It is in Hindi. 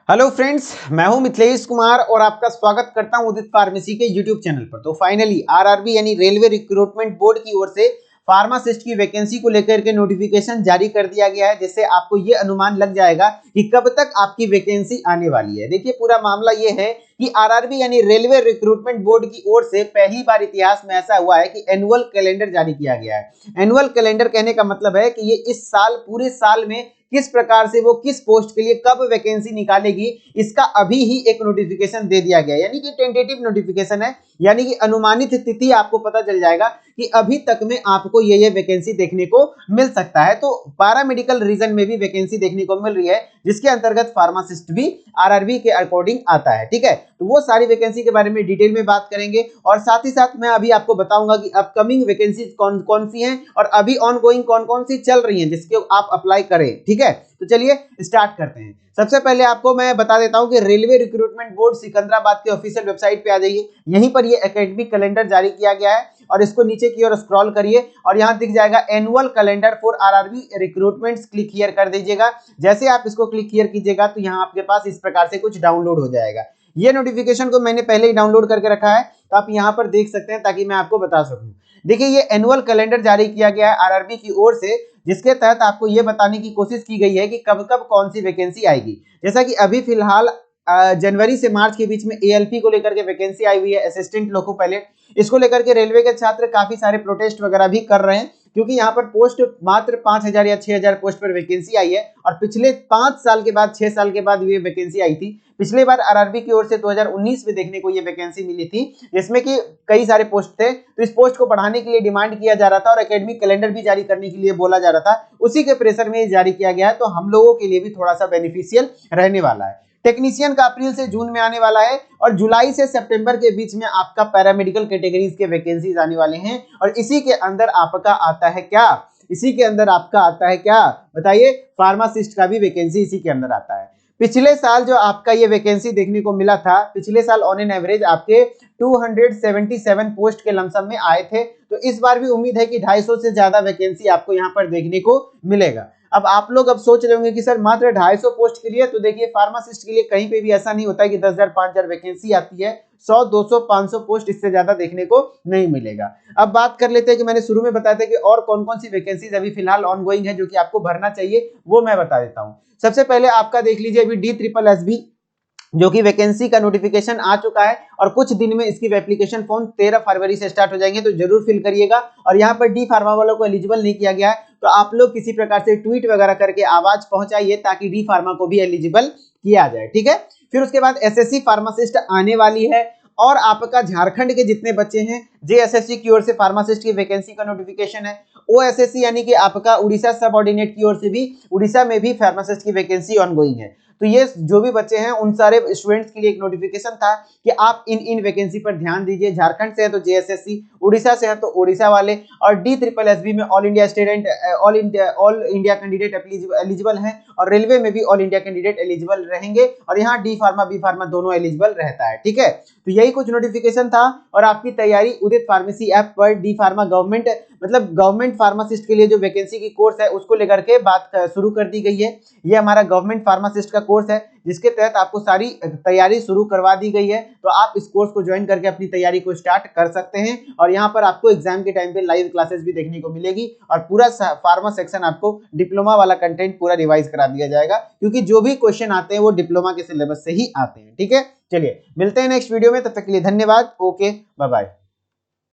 हेलो फ्रेंड्स, मैं हूं मिथिलेश कुमार और आपका स्वागत करता हूं उदित फार्मेसी के यूट्यूब चैनल पर। तो फाइनली आरआरबी यानी रेलवे रिक्रूटमेंट बोर्ड की ओर से फार्मासिस्ट की वैकेंसी को लेकर के नोटिफिकेशन जारी कर दिया गया है, जिससे आपको ये अनुमान लग जाएगा कि कब तक आपकी वैकेंसी आने वाली है। देखिए, पूरा मामला ये है कि आरआरबी यानी रेलवे रिक्रूटमेंट बोर्ड की ओर से पहली बार इतिहास में ऐसा हुआ है कि एनुअल कैलेंडर जारी किया गया है। एनुअल कैलेंडर कहने का मतलब है कि ये इस साल पूरे साल में किस प्रकार से वो किस पोस्ट के लिए कब वैकेंसी निकालेगी, इसका अभी ही एक नोटिफिकेशन दे दिया गया, यानी कि टेंटेटिव नोटिफिकेशन है, यानी कि अनुमानित तिथि आपको पता चल जाएगा कि अभी तक में आपको ये वैकेंसी देखने को मिल सकता है। तो पैरामेडिकल रीजन में भी वैकेंसी देखने को मिल रही है, जिसके अंतर्गत फार्मासिस्ट भी आरआरबी के अकॉर्डिंग आता है। ठीक है, तो वो सारी वैकेंसी के बारे में डिटेल में बात करेंगे और साथ ही साथ मैं अभी आपको बताऊंगा कि अपकमिंग वैकेंसी कौन कौन सी हैं और अभी ऑनगोइंग कौन कौन सी चल रही हैं जिसके आप अप्लाई करें। ठीक है, तो चलिए स्टार्ट करते हैं। सबसे पहले आपको मैं बता देता हूं कि रेलवे रिक्रूटमेंट बोर्ड सिकंदराबाद के ऑफिशियल वेबसाइट पे आ जाइए। यहीं पर ये एकेडमिक कैलेंडर जारी किया गया है और इसको नीचे की ओर स्क्रॉल करिए और यहां दिख जाएगा annual calendar for RRB recruitments, click here कर दीजिएगा। जैसे आप इसको क्लिक हियर कीजिएगा तो यहां आपके पास इस प्रकार से कुछ डाउनलोड हो जाएगा। ये नोटिफिकेशन को मैंने पहले ही डाउनलोड करके रखा है, तो आप यहां पर देख सकते हैं ताकि मैं आपको बता सकूं। देखिए, ये एनुअल कैलेंडर जारी किया गया है आरआरबी की ओर से, जिसके तहत आपको ये बताने की कोशिश की गई है कि कब कब कौन सी वैकेंसी आएगी। जैसा कि अभी फिलहाल जनवरी से मार्च के बीच में एएलपी को लेकर के वैकेंसी आई हुई है, असिस्टेंट लोको पायलट। इसको लेकर के रेलवे के छात्र काफी सारे प्रोटेस्ट वगैरह भी कर रहे हैं, क्योंकि यहाँ पर पोस्ट मात्र 5000 या 6000 पोस्ट पर वैकेंसी आई है और पिछले 5 साल के बाद 6 साल के बाद ये वैकेंसी आई थी। पिछले बार आरआरबी की ओर से 2019 में देखने को ये वैकेंसी मिली थी, जिसमें कि कई सारे पोस्ट थे। तो इस पोस्ट को बढ़ाने के लिए डिमांड किया जा रहा था और एकेडमिक कैलेंडर भी जारी करने के लिए बोला जा रहा था। उसी के प्रेशर में ये जारी किया गया है, तो हम लोगों के लिए भी थोड़ा सा बेनिफिशियल रहने वाला है। टेक्नीशियन का अप्रैल से जून में आने वाला है और जुलाई से सितंबर के बीच में आपका पैरामेडिकल कैटेगरीज के वैकेंसीज आने वाले हैं। और इसी के अंदर आपका आता है क्या? इसी के अंदर आपका आता है क्या बताइए? फार्मासिस्ट का भी वैकेंसी इसी के अंदर आता है। पिछले साल जो आपका ये वैकेंसी देखने को मिला था, पिछले साल ऑन एन एवरेज आपके 277 पोस्ट के लमसम में आए थे। तो इस बार भी उम्मीद है कि 250 से ज्यादा वैकेंसी आपको यहाँ पर देखने को मिलेगा। अब आप लोग अब सोच रहे होंगे कि सर मात्र 250 पोस्ट के लिए, तो देखिए फार्मासिस्ट के लिए कहीं पे भी ऐसा नहीं होता है कि 10,000 5,000 वैकेंसी आती है। 100 200 500 पोस्ट, इससे ज्यादा देखने को नहीं मिलेगा। अब बात कर लेते हैं कि मैंने शुरू में बताया था कि और कौन कौन सी वैकेंसीज अभी फिलहाल ऑनगोइंग है जो कि आपको भरना चाहिए, वो मैं बता देता हूँ। सबसे पहले आपका देख लीजिए अभी DSSB, जो कि वैकेंसी का नोटिफिकेशन आ चुका है और कुछ दिन में इसकी एप्लीकेशन फॉर्म 13 फरवरी से स्टार्ट हो जाएंगे, तो जरूर फिल करिएगा। और यहाँ पर डी फार्मा वालों को एलिजिबल नहीं किया गया है, तो आप लोग किसी प्रकार से ट्वीट वगैरह करके आवाज पहुंचाइए ताकि डी फार्मा को भी एलिजिबल किया जाए। ठीक है, फिर उसके बाद एसएससी फार्मासिस्ट आने वाली है और आपका झारखंड के जितने बच्चे हैं, जेएसएससी की ओर से फार्मासिस्ट की वैकेंसी का नोटिफिकेशन है। ओएसएससी यानी कि आपका उड़ीसा सब ऑर्डिनेट की ओर से भी उड़ीसा में भी फार्मासिस्ट की वैकेंसी ऑनगोइंग है। तो ये जो भी बच्चे हैं उन सारे स्टूडेंट्स के लिए एक नोटिफिकेशन था कि आप इन वैकेंसी पर ध्यान दीजिए। झारखंड से है तो जेएसएससी, उड़ीसा से है तो उड़ीसा वाले, और DSSB में all India student all India candidate eligible हैं और रेलवे में भी ऑल इंडिया कैंडिडेट एलिजिबल रहेंगे और यहाँ डी फार्मा बी फार्मा दोनों एलिजिबल रहता है। ठीक है, तो यही कुछ नोटिफिकेशन था और आपकी तैयारी उदित फार्मेसी ऐप पर डी फार्मा गवर्नमेंट फार्मासिस्ट के लिए जो वैकेंसी की कोर्स है उसको लेकर के बात शुरू कर दी गई है। ये हमारा गवर्नमेंट फार्मासिस्ट का कोर्स है, जिसके तहत आपको सारी तैयारी शुरू करवा दी गई है। तो आप इस कोर्स को ज्वाइन करके अपनी तैयारी को स्टार्ट कर सकते हैं और यहाँ पर आपको एग्जाम के टाइम पे लाइव क्लासेस भी देखने को मिलेगी और पूरा फार्मा सेक्शन आपको डिप्लोमा वाला कंटेंट पूरा रिवाइज करा दिया जाएगा, क्योंकि जो भी क्वेश्चन आते हैं वो डिप्लोमा के सिलेबस से ही आते हैं। ठीक है, चलिए मिलते हैं नेक्स्ट वीडियो में, तब तक के लिए धन्यवाद। Okay, bye bye.